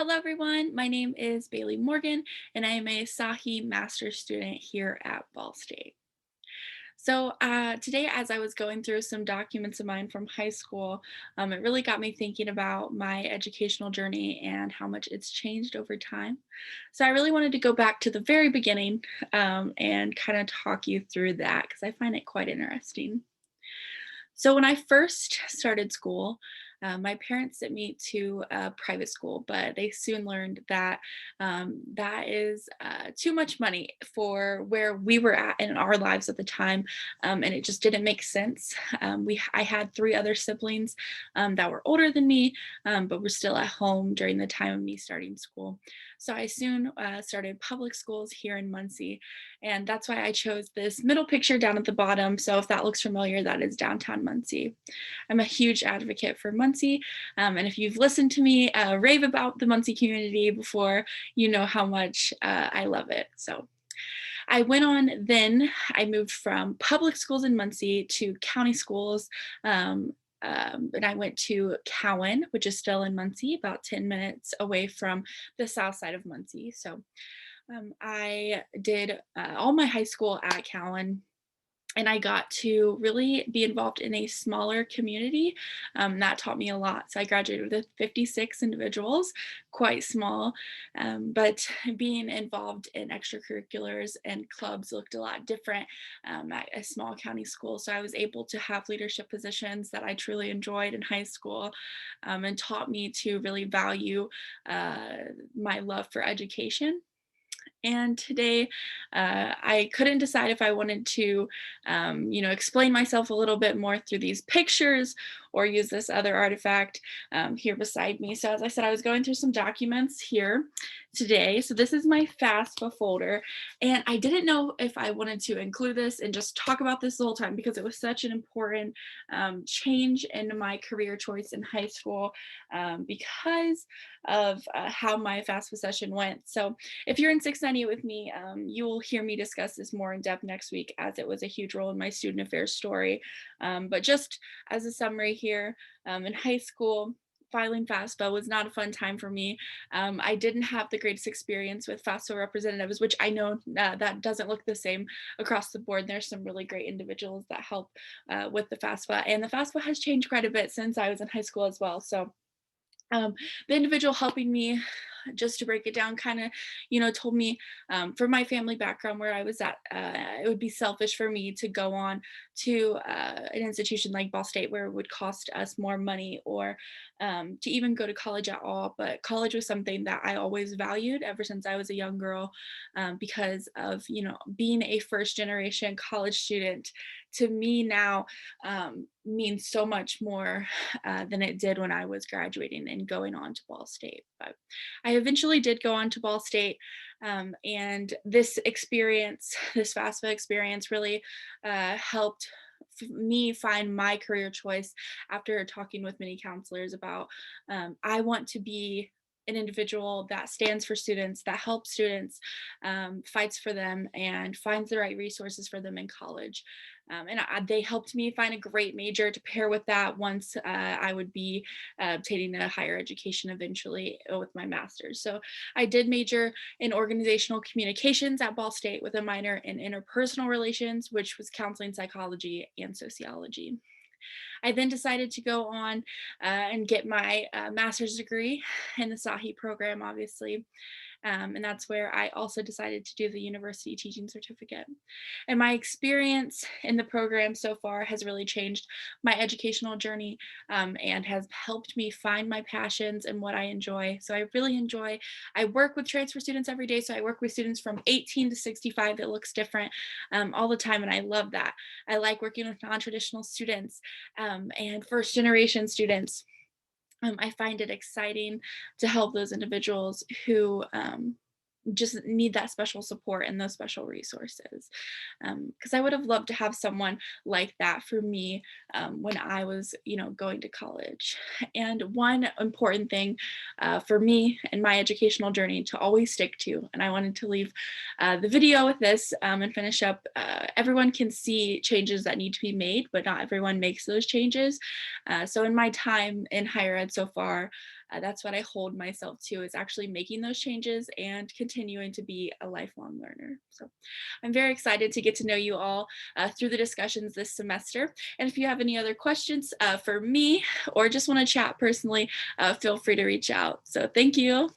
Hello, everyone. My name is Bailey Morgan, and I am a Sahi Master's student here at Ball State. Today, as I was going through some documents of mine from high school, it really got me thinking about my educational journey and how much it's changed over time. So I really wanted to go back to the very beginning and kind of talk you through that because I find it quite interesting. So when I first started school, my parents sent me to a private school, but they soon learned that that is too much money for where we were at in our lives at the time, and it just didn't make sense. I had three other siblings that were older than me, but were still at home during the time of me starting school. So I soon started public schools here in Muncie, and that's why I chose this middle picture down at the bottom. So if that looks familiar, that is downtown Muncie. I'm a huge advocate for Muncie. And if you've listened to me rave about the Muncie community before, you know how much I love it. So I moved from public schools in Muncie to county schools. And I went to Cowan, which is still in Muncie, about 10 minutes away from the south side of Muncie. I did all my high school at Cowan, and I got to really be involved in a smaller community. That taught me a lot. So I graduated with 56 individuals, quite small, but being involved in extracurriculars and clubs looked a lot different at a small county school. So I was able to have leadership positions that I truly enjoyed in high school, and taught me to really value my love for education. And today, I couldn't decide if I wanted to, explain myself a little bit more through these pictures or use this other artifact here beside me. So as I said, I was going through some documents here today. So this is my FAFSA folder, and I didn't know if I wanted to include this and just talk about this the whole time because it was such an important change in my career choice in high school because of how my FAFSA session went. So if you're in 698 with me, you will hear me discuss this more in depth next week as it was a huge role in my student affairs story. But just as a summary here, in high school, filing FAFSA was not a fun time for me. I didn't have the greatest experience with FAFSA representatives, which I know that doesn't look the same across the board. There's some really great individuals that help with the FAFSA, and the FAFSA has changed quite a bit since I was in high school as well. So the individual helping me, just to break it down, kind of, told me for my family background where I was at, it would be selfish for me to go on to an institution like Ball State where it would cost us more money or to even go to college at all. But college was something that I always valued ever since I was a young girl because of, being a first generation college student to me now means so much more than it did when I was graduating and going on to Ball State. But I eventually did go on to Ball State, and this experience, this FAFSA experience, really helped me find my career choice after talking with many counselors about I want to be an individual that stands for students, that helps students, fights for them, and finds the right resources for them in college. They helped me find a great major to pair with that once I would be obtaining a higher education eventually with my master's. So I did major in organizational communications at Ball State with a minor in interpersonal relations, which was counseling psychology and sociology. I then decided to go on and get my master's degree in the Sahi program, obviously. And that's where I also decided to do the university teaching certificate. And my experience in the program so far has really changed my educational journey and has helped me find my passions and what I enjoy. So I work with transfer students every day. So I work with students from 18 to 65. It looks different all the time. And I love that. I like working with non-traditional students and first generation students. I find it exciting to help those individuals who just need that special support and those special resources. Because I would have loved to have someone like that for me when I was, going to college. And one important thing for me in my educational journey to always stick to, and I wanted to leave the video with this and finish up. Everyone can see changes that need to be made, but not everyone makes those changes. So in my time in higher ed so far, that's what I hold myself to, is actually making those changes and continuing to be a lifelong learner. So I'm very excited to get to know you all through the discussions this semester. And if you have any other questions for me or just want to chat personally, feel free to reach out. So thank you.